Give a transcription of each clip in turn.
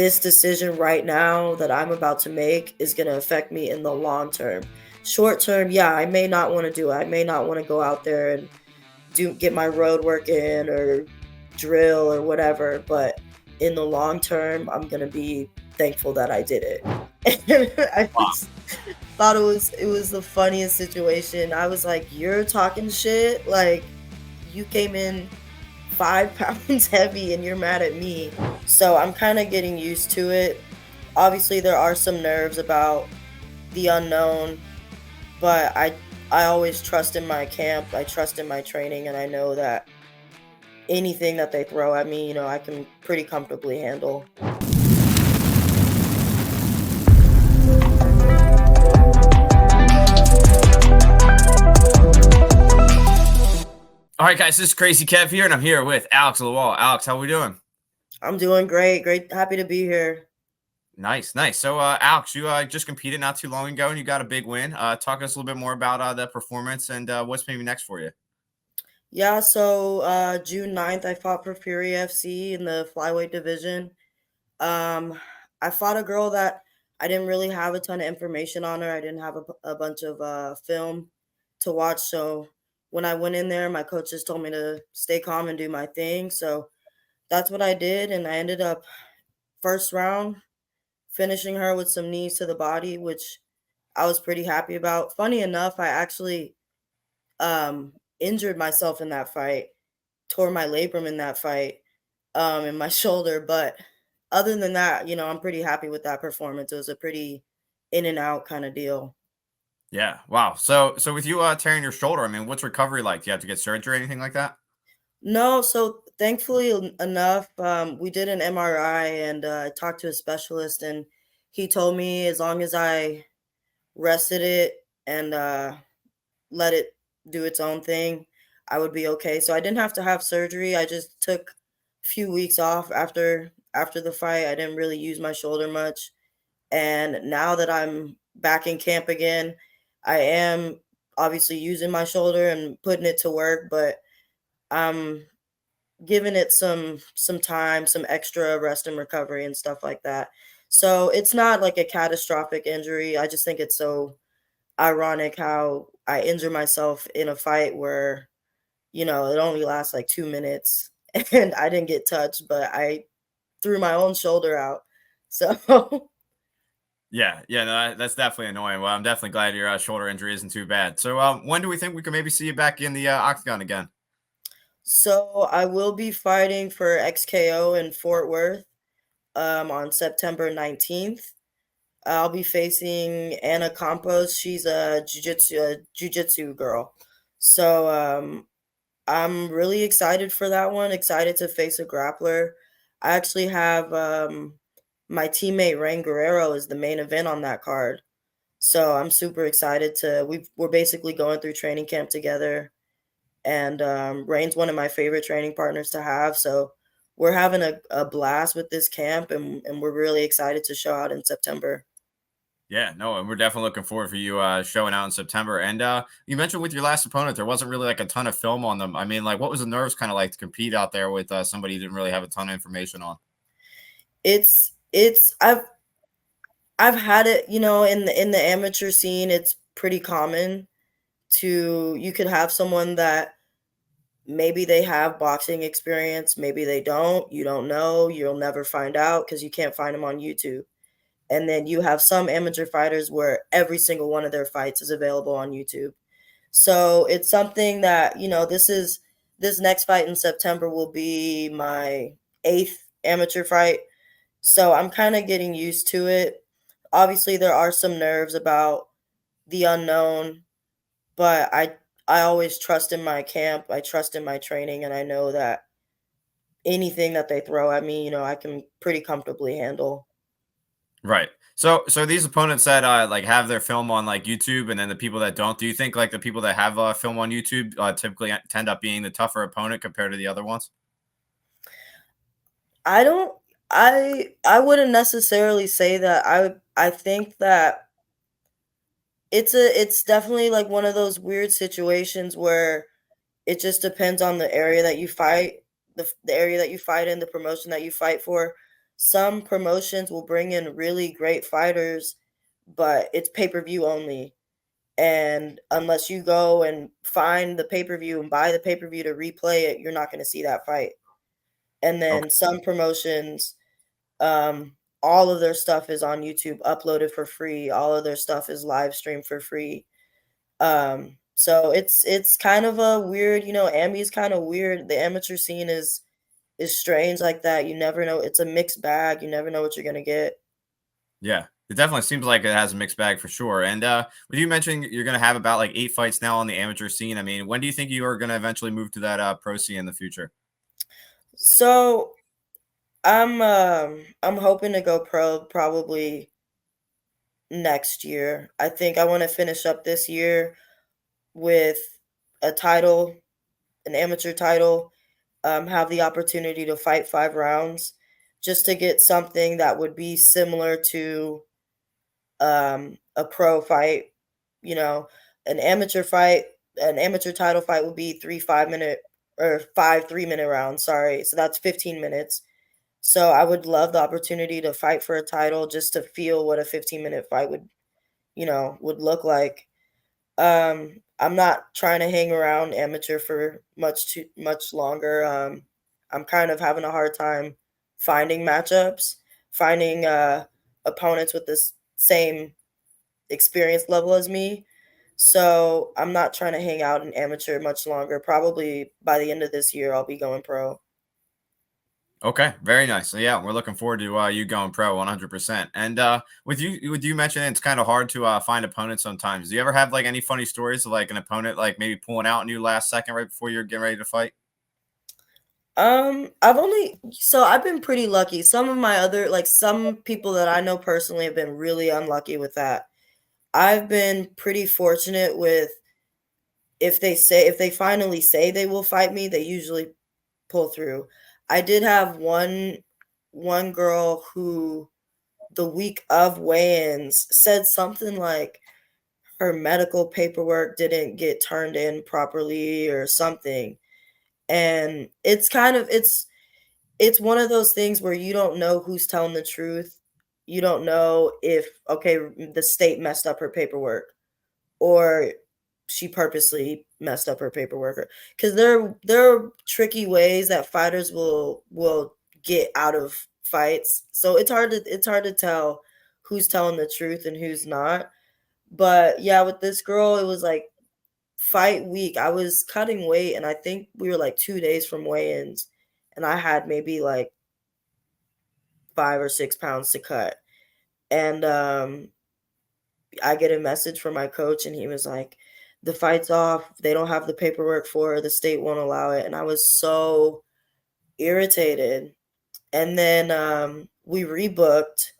this decision right now that I'm about to make is going to affect me in the long term. Short term, yeah, I may not want to do it. I may not want to go out there and get my road work in or drill or whatever, but in the long term, I'm going to be thankful that I did it. I Wow. just thought it was the funniest situation. I was like, "You're talking shit? Like you came in 5 pounds heavy and you're mad at me." So I'm kind of getting used to it. Obviously, there are some nerves about the unknown, but I always trust in my camp. I trust in my training, and I know that anything that they throw at me, I can pretty comfortably handle. All right, guys, this is Crazy Kev here, and I'm here with Alex Lawal. Alex, how we doing? I'm doing great. Great. Happy to be here. Nice, nice. So, Alex, you just competed not too long ago, and you got a big win. Talk to us a little bit more about that performance and what's maybe next for you. Yeah, so June 9th, I fought for Fury FC in the flyweight division. Um, I fought a girl that I didn't really have a ton of information on her. I didn't have a bunch of film to watch. So when I went in there, my coach just told me to stay calm and do my thing. So that's what I did. And I ended up first round finishing her with some knees to the body, which I was pretty happy about. Funny enough, I actually injured myself in that fight, tore my labrum in that fight, in my shoulder. But other than that, I'm pretty happy with that performance. It was a pretty in and out kind of deal. Yeah, wow. So with you tearing your shoulder, I mean, what's recovery like? Do you have to get surgery or anything like that? No, so thankfully enough, we did an MRI and I talked to a specialist, and he told me as long as I rested it and let it do its own thing, I would be okay. So I didn't have to have surgery. I just took a few weeks off after the fight. I didn't really use my shoulder much. And now that I'm back in camp again, I am obviously using my shoulder and putting it to work, but I'm giving it some time, some extra rest and recovery and stuff like that. So it's not like a catastrophic injury. I just think it's so ironic how I injure myself in a fight where, it only lasts like 2 minutes and I didn't get touched, but I threw my own shoulder out. So Yeah, yeah, no, that's definitely annoying. Well, I'm definitely glad your shoulder injury isn't too bad. So, when do we think we can maybe see you back in the octagon again? so I will be fighting for XKO in Fort Worth on September 19th. I'll be facing Anna Campos. She's a jujitsu girl. So I'm really excited for that one. Excited to face a grappler. I actually have my teammate Rain Guerrero is the main event on that card. So I'm super excited to we're basically going through training camp together, and Rain's one of my favorite training partners to have. So we're having a blast with this camp, and we're really excited to show out in September. Yeah, no, and we're definitely looking forward for you showing out in September. And you mentioned with your last opponent, there wasn't really like a ton of film on them. I mean, like, what was the nerves kind of like to compete out there with somebody you didn't really have a ton of information on? It's I've had it, in the amateur scene. It's pretty common to you could have someone that maybe they have boxing experience, maybe they don't. You don't know. You'll never find out because you can't find them on YouTube. And then you have some amateur fighters where every single one of their fights is available on YouTube. So it's something that, this next fight in September will be my eighth amateur fight. So I'm kind of getting used to it. Obviously, there are some nerves about the unknown, but I always trust in my camp. I trust in my training, and I know that anything that they throw at me, I can pretty comfortably handle. Right. So these opponents that like have their film on like YouTube, and then the people that don't, do you think like the people that have film on YouTube typically tend up being the tougher opponent compared to the other ones? I don't I wouldn't necessarily say that. I think that it's definitely like one of those weird situations where it just depends on the area that you fight, the area that you fight in, the promotion that you fight for. some promotions will bring in really great fighters, but it's pay-per-view only. And unless you go and find the pay-per-view and buy the pay-per-view to replay it, you're not going to see that fight. And Okay. then some promotions, all of their stuff is on YouTube uploaded for free. All of their stuff is live streamed for free. So it's kind of a weird, Ambi is kind of weird. The amateur scene is strange like that. You never know. It's a mixed bag. You never know what you're gonna get. Yeah. It definitely seems like it has a mixed bag for sure. And would you mention you're going to have about like 8 fights now on the amateur scene? I mean, when do you think you are going to eventually move to that pro scene in the future? So I'm hoping to go pro probably next year. I think I want to finish up this year with a title, an amateur title, have the opportunity to fight 5 rounds just to get something that would be similar to a pro fight. You know, an amateur fight, an amateur title fight would be 3 5 minute or 5 3 minute rounds. Sorry, so that's 15 minutes. So I would love the opportunity to fight for a title just to feel what a 15-minute fight would look like. I'm not trying to hang around amateur for too much longer. I'm kind of having a hard time finding matchups, finding opponents with this same experience level as me. So I'm not trying to hang out in amateur much longer. Probably by the end of this year, I'll be going pro. Okay, very nice. So yeah, we're looking forward to you going pro 100%. And with you mentioning it's kind of hard to find opponents sometimes. Do you ever have like any funny stories of like an opponent like maybe pulling out on you last second right before you're getting ready to fight? I've been pretty lucky. Some of my other like some people that I know personally have been really unlucky with that. I've been pretty fortunate with if they finally say they will fight me, they usually pull through. I did have one girl who the week of weigh-ins said something like her medical paperwork didn't get turned in properly or something. And it's one of those things where you don't know who's telling the truth. You don't know if okay, the state messed up her paperwork or she purposely messed up her paperwork because there are tricky ways that fighters will get out of fights. So it's hard to tell who's telling the truth and who's not. But yeah, with this girl, it was like fight week. I was cutting weight and I think we were like 2 days from weigh-ins and I had maybe like 5 or 6 pounds to cut. And I get a message from my coach and he was like, the fight's off. They don't have the paperwork for it. The state won't allow it. And I was so irritated. And then we rebooked.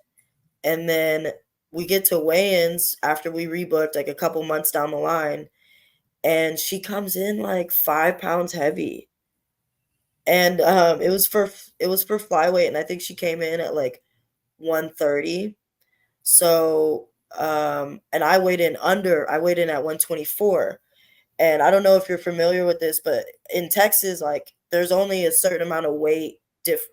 And then we get to weigh-ins after we rebooked, like a couple months down the line. And she comes in like 5 pounds heavy. And it was for flyweight. And I think she came in at like 130. So and I weighed in at 124. And I don't know if you're familiar with this, but in Texas, like there's only a certain amount of weight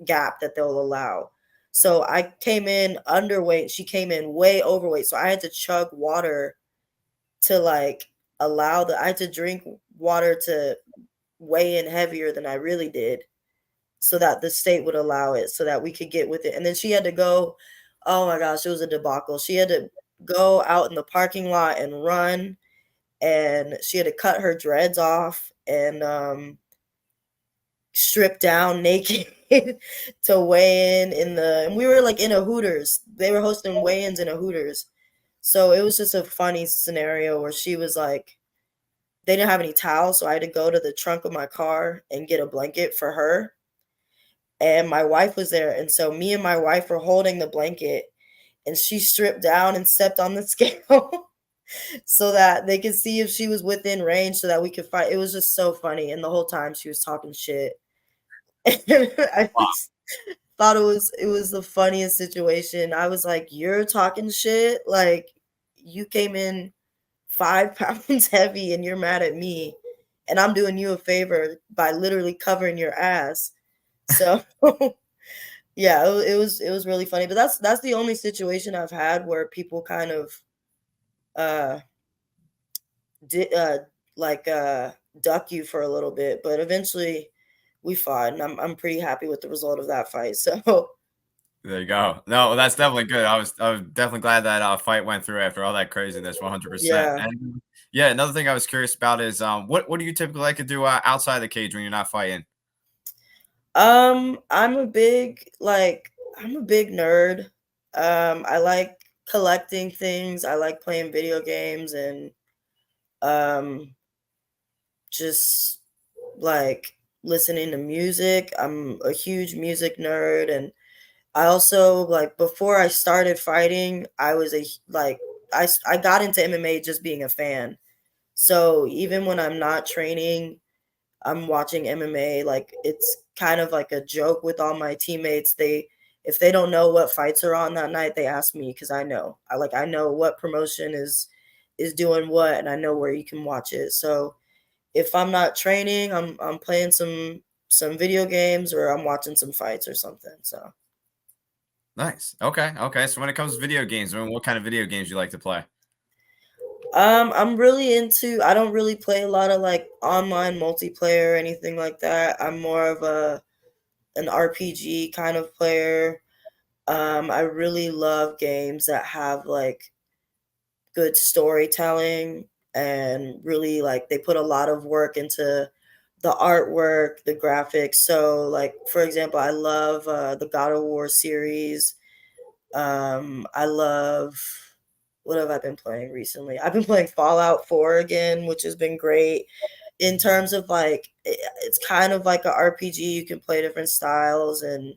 gap that they'll allow. So I came in underweight. She came in way overweight. So I had to chug water to like I had to drink water to weigh in heavier than I really did so that the state would allow it so that we could get with it. And then she had to go, oh my gosh, it was a debacle. She had to go out in the parking lot and run and she had to cut her dreads off and strip down naked to weigh in the and we were like in a Hooters. They were hosting weigh-ins in a Hooters. So it was just a funny scenario where she was like they didn't have any towels, so I had to go to the trunk of my car and get a blanket for her. And my wife was there, and so me and my wife were holding the blanket and she stripped down and stepped on the scale so that they could see if she was within range so that we could fight. It was just so funny. And the whole time she was talking shit. I Wow. just thought it was the funniest situation. I was like, "You're talking shit? Like you came in 5 pounds heavy and you're mad at me, and I'm doing you a favor by literally covering your ass." So Yeah, it was really funny, but that's the only situation I've had where people kind of uh di- uh like duck you for a little bit, but eventually we fought, and I'm pretty happy with the result of that fight. So There you go. No, that's definitely good. I was definitely glad that fight went through after all that craziness, 100%. yeah. And yeah, another thing I was curious about is what do you typically like to do outside the cage when you're not fighting? I'm a big I'm a big nerd. I like collecting things. I like playing video games and um just like listening to music. I'm a huge music nerd, and I also like before I started fighting, I was I got into MMA just being a fan. So even when I'm not training, I'm watching MMA, like, it's kind of like a joke with all my teammates. If they don't know what fights are on that night, they ask me because I know. I know what promotion is doing what, and I know where you can watch it. So if I'm not training, I'm playing some video games or I'm watching some fights or something. So Nice. Okay. Okay. So when it comes to video games, I mean, what kind of video games you like to play? I'm really into I don't really play a lot of like online multiplayer or anything like that. I'm more of a an RPG kind of player. I really love games that have like good storytelling and really like they put a lot of work into the artwork, the graphics. So, like for example, I love the God of War series. I love what have I been playing recently? I've been playing Fallout 4 again, which has been great. In terms of like, it's kind of like a RPG. You can play different styles and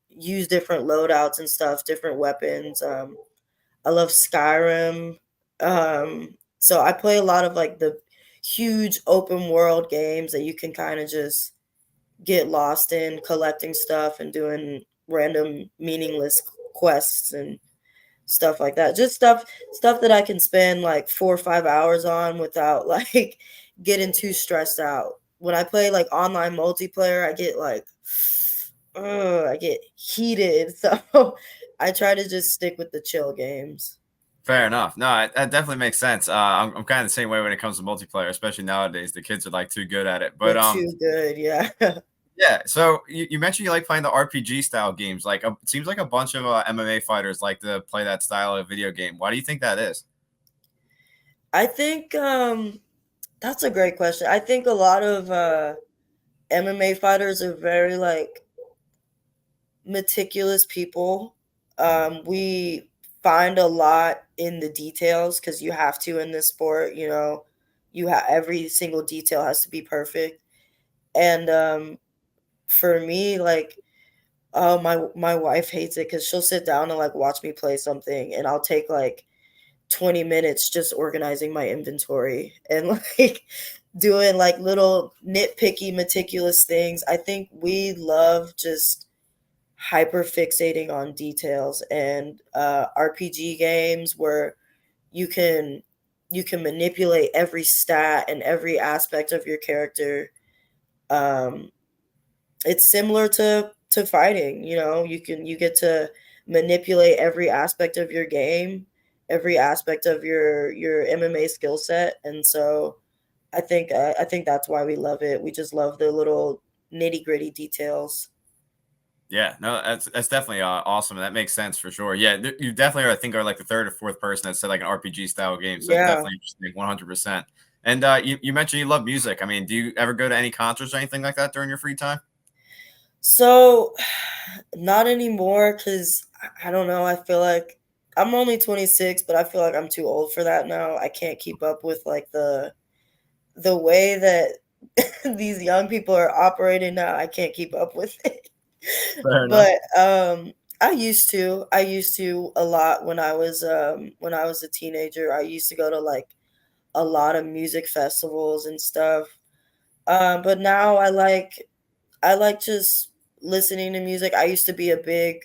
use different loadouts and stuff, different weapons. I love Skyrim. So I play a lot of like the huge open world games that you can kind of just get lost in collecting stuff and doing random meaningless quests and stuff like that. Just stuff that I can spend like 4 or 5 hours on without like getting too stressed out. When I play like online multiplayer, I get like I get heated. So I try to just stick with the chill games. Fair enough. No, that definitely makes sense. I'm kind of the same way when it comes to multiplayer, especially nowadays. The kids are like too good at it. But They're too good, yeah. yeah. So you mentioned you like playing the RPG style games. Like it seems like a bunch of MMA fighters like to play that style of video game. Why do you think that is? I think that's a great question. I think a lot of MMA fighters are very like meticulous people. We find a lot in the details because you have to in this sport. You know, you have every single detail has to be perfect. And for me, like, oh my wife hates it because she'll sit down and like watch me play something, and I'll take like 20 minutes just organizing my inventory and like doing like little nitpicky meticulous things. I think we love just hyper fixating on details, and RPG games where you can you can manipulate every stat and every aspect of your character. Um, it's similar to fighting. You know, you get to manipulate every aspect of your game, every aspect of your MMA skill set, and so I think that's why we love it. We just love the little nitty gritty details. Yeah, no, that's definitely awesome. That makes sense for sure. Yeah, you definitely, I think, are like the third or fourth person that said like an RPG style game. So it's Yeah. definitely interesting, 100%. And you mentioned you love music. I mean, do you ever go to any concerts or anything like that during your free time? So, not anymore because I don't know. I feel like I'm only 26, but I feel like I'm too old for that now. I can't keep up with like the way that these young people are operating now. I can't keep up with it. Fair enough. But I used to a lot when I was a teenager. I used to go to like a lot of music festivals and stuff. But now I like just listening to music. I used to be a big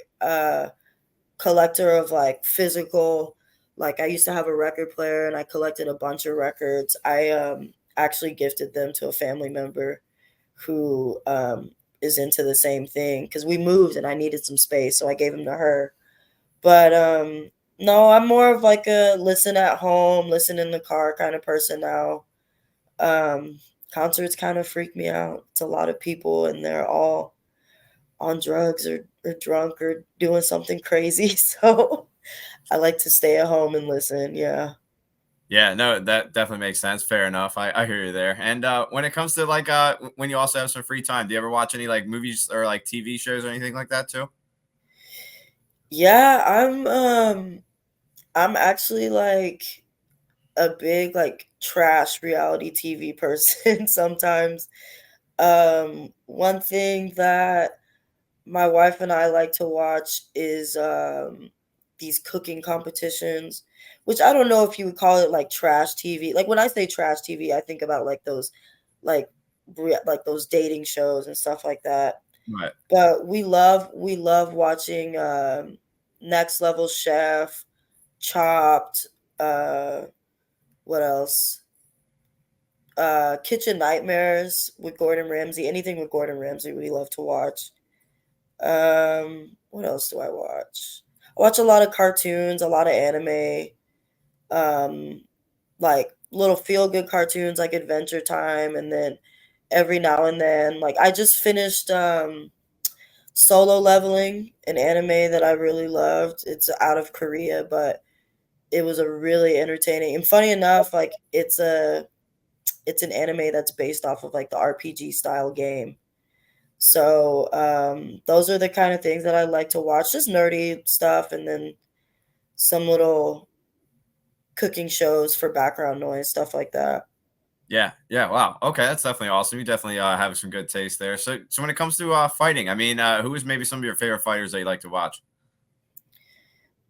collector of like physical, like I used to have a record player and I collected a bunch of records. I actually gifted them to a family member who is into the same thing because we moved and I needed some space, so I gave him to her. But no, I'm more of like a listen at home, listen in the car kind of person now. Um, Concerts kind of freak me out. It's a lot of people and they're all on drugs or drunk or doing something crazy. So I like to stay at home and listen. Yeah. Yeah, no, that definitely makes sense. Fair enough. I hear you there. And when it comes to like when you also have some free time, do you ever watch any like movies or like TV shows or anything like that too? Yeah, I'm actually like a big like trash reality TV person sometimes. One thing that my wife and I like to watch is these cooking competitions, which I don't know if you would call it like trash TV. Like when I say trash TV, I think about like those like like those dating shows and stuff like that. Right. But we love watching Next Level Chef, Chopped, uh what else? Kitchen Nightmares with Gordon Ramsay. Anything with Gordon Ramsay we love to watch. What else do I watch? I watch a lot of cartoons, a lot of anime, um, like little feel good cartoons like Adventure Time, and then every now and then, like I just finished Solo Leveling, an anime that I really loved. It's out of Korea, but it was a really entertaining and funny enough, like it's an anime that's based off of like the RPG style game. So those are the kind of things that I like to watch, just nerdy stuff, and then some little cooking shows for background noise, stuff like that. Yeah, yeah, wow. Okay, that's definitely awesome. You definitely have some good taste there. So when it comes to fighting, I mean, who is maybe some of your favorite fighters that you like to watch?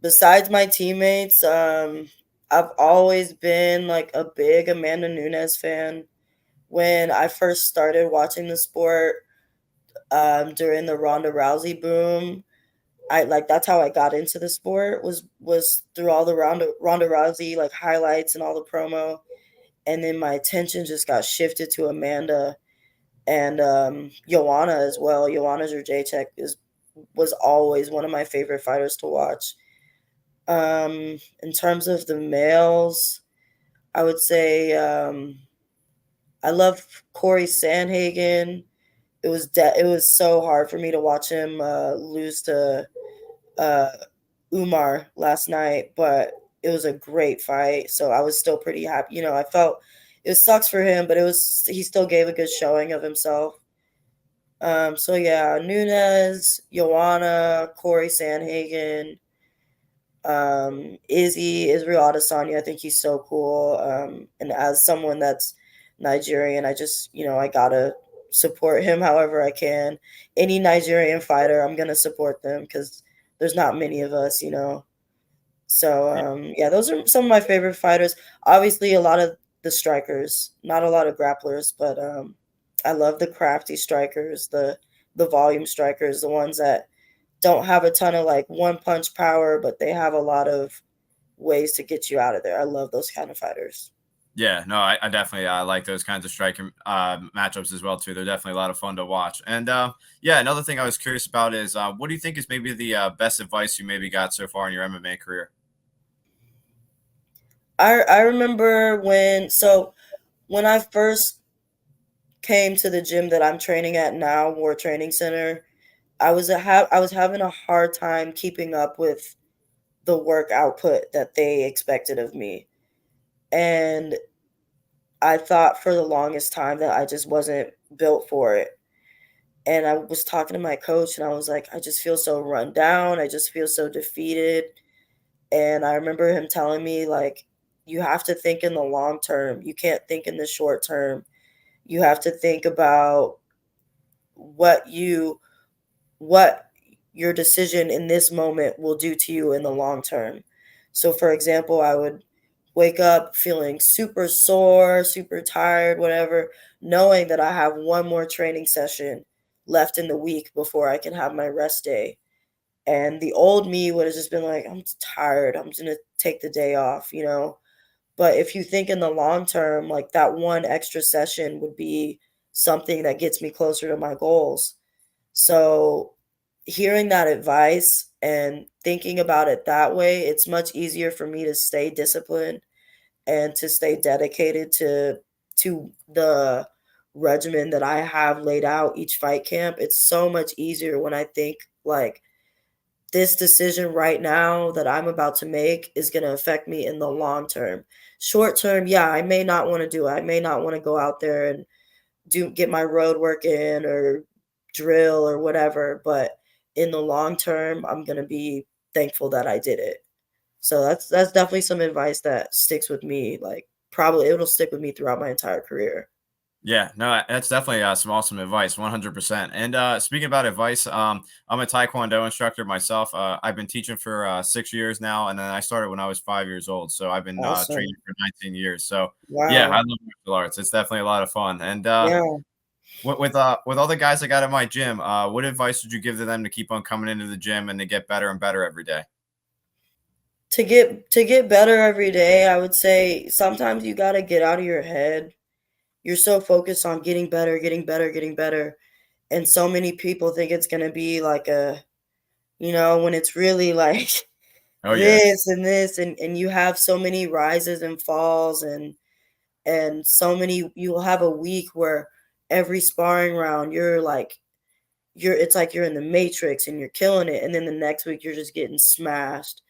Besides my teammates, I've always been like a big Amanda Nunes fan. When I first started watching the sport during the Ronda Rousey boom, I like that's how I got into the sport was through all the Ronda Rousey like highlights and all the promo, and then my attention just got shifted to Amanda and Joanna as well. Joanna Jędrzejczyk is was always one of my favorite fighters to watch. In terms of the males, I would say I love Corey Sandhagen. It was so hard for me to watch him lose to uh, Umar last night, but it was a great fight. So I was still pretty happy. You know, I felt it sucks for him, but it was he still gave a good showing of himself. So yeah, Nunes, Joanna, Corey Sandhagen, Israel Adesanya. I think he's so cool. And as someone that's Nigerian, I just I gotta support him however I can. Any Nigerian fighter, I'm gonna support them because there's not many of us, you know. So yeah, those are some of my favorite fighters. Obviously, a lot of the strikers, not a lot of grapplers, but I love the crafty strikers, the volume strikers, the ones that don't have a ton of like one punch power, but they have a lot of ways to get you out of there. I love those kind of fighters. Yeah, no, I definitely like those kinds of striking matchups as well too. They're definitely a lot of fun to watch. And yeah, another thing I was curious about is what do you think is maybe the best advice you maybe got so far in your MMA career? I remember when I first came to the gym that I'm training at now, War Training Center, I was having a hard time keeping up with the work output that they expected of me. And I thought for the longest time that I just wasn't built for it. And I was talking to my coach and I was like, I just feel so run down. I just feel so defeated. And I remember him telling me, like, you have to think in the long term. You can't think in the short term. You have to think about what you what your decision in this moment will do to you in the long term. So, for example, I would wake up feeling super sore, super tired, whatever, knowing that I have one more training session left in the week before I can have my rest day. And the old me would have just been like, I'm tired. I'm just going to take the day off, you know? But if you think in the long term, like that one extra session would be something that gets me closer to my goals. So hearing that advice and thinking about it that way, it's much easier for me to stay disciplined and to stay dedicated to the regimen that I have laid out each fight camp. It's so much easier when I think like this decision right now that I'm about to make is going to affect me in the long term. Short term, yeah, I may not want to do it. I may not want to go out there and do get my road work in or drill or whatever, but in the long term, I'm going to be thankful that I did it. So that's definitely some advice that sticks with me. Like probably it'll stick with me throughout my entire career. Yeah, no, that's definitely some awesome advice, 100%. And speaking about advice, I'm a Taekwondo instructor myself. I've been teaching for 6 years now, and then I started when I was 5 years old. So I've been training Awesome. for 19 years. So yeah, I Wow. love martial arts. It's definitely a lot of fun. And Yeah. with all the guys I got at my gym, what advice would you give to them to keep on coming into the gym and to get better and better every day? To get better every day, I would say sometimes you got to get out of your head. You're so focused on getting better, getting better, getting better. And so many people think it's going to be like when it's really like Oh yeah, this and this and you have so many rises and falls and so many you'll have a week where every sparring round you're like it's like you're in the matrix and you're killing it, and then the next week you're just getting smashed,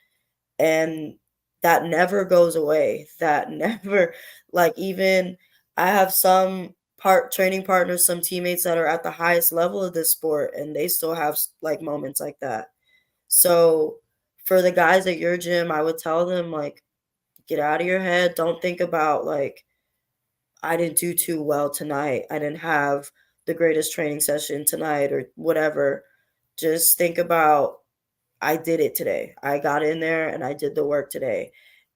and that never goes away. That never, like, even I have some part training partners, some teammates that are at the highest level of this sport, and they still have like moments like that. So for the guys at your gym, I would tell them like, get out of your head. Don't think about like, I didn't do too well tonight. I didn't have the greatest training session tonight or whatever. Just think about I did it today. I got in there and I did the work today.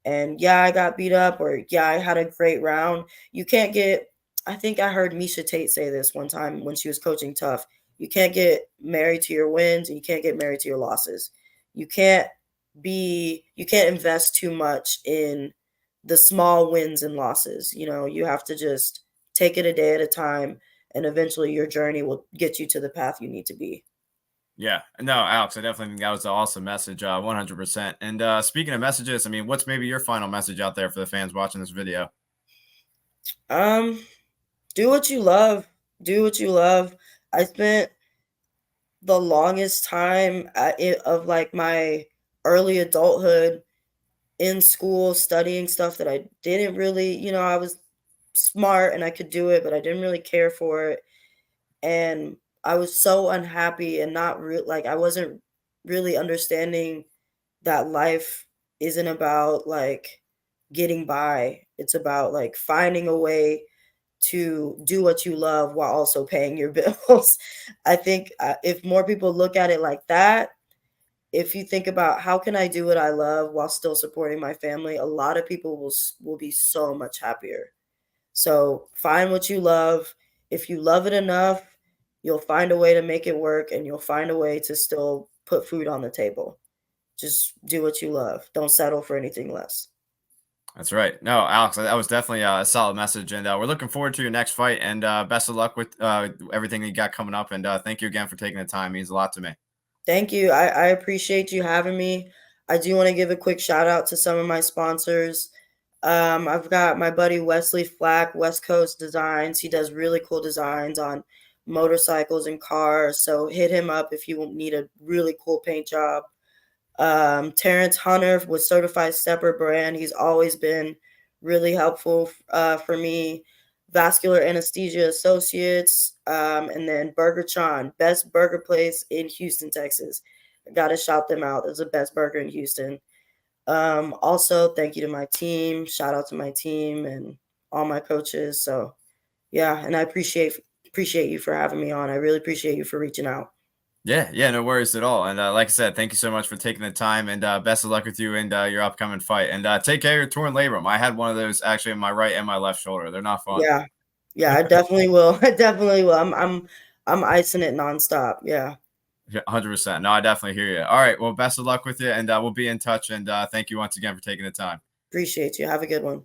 And yeah, I got beat up, or yeah, I had a great round. You can't get, I think I heard Misha Tate say this one time when she was coaching Tough. You can't get married to your wins and you can't get married to your losses. You can't you can't invest too much in the small wins and losses. You have to just take it a day at a time, and eventually your journey will get you to the path you need to be. yeah. No, Alex, I definitely think that was an awesome message, 100%. And speaking of messages, I mean, what's maybe your final message out there for the fans watching this video? Um, do what you love. Do what you love. I spent the longest time of like my early adulthood in school studying stuff that I didn't really, I was smart and I could do it, but I didn't really care for it. And I was so unhappy and not real like I wasn't really understanding that life isn't about like getting by. It's about like finding a way to do what you love while also paying your bills. I think if more people look at it like that, if you think about how can I do what I love while still supporting my family, a lot of people will be so much happier. So find what you love. If you love it enough, you'll find a way to make it work and you'll find a way to still put food on the table. Just do what you love. Don't settle for anything less. That's right. No, Alex, that was definitely a solid message, and we're looking forward to your next fight. And best of luck with everything you got coming up. And thank you again for taking the time. It means a lot to me. Thank you. I appreciate you having me. I do want to give a quick shout out to some of my sponsors. I've got my buddy Wesley Flack, West Coast Designs. He does really cool designs on motorcycles and cars. So hit him up if you need a really cool paint job. Terrence Hunter with Certified Stepper brand. He's always been really helpful for me. Vascular Anesthesia Associates, and then Burger Chon, best burger place in Houston, Texas. I gotta shout them out. It's the best burger in Houston. Also, thank you to my team. Shout out to my team and all my coaches. So yeah, and I appreciate you for having me on. I really appreciate you for reaching out. Yeah, yeah, no worries at all. And like I said, thank you so much for taking the time. And best of luck with you and your upcoming fight. And take care of your torn labrum. I had one of those actually in my right and my left shoulder. They're not fun. Yeah. Yeah, I definitely will. I definitely will. I'm icing it nonstop. Yeah. Yeah, 100%. No, I definitely hear you. All right. Well, best of luck with you, and we'll be in touch. And thank you once again for taking the time. Appreciate you. Have a good one.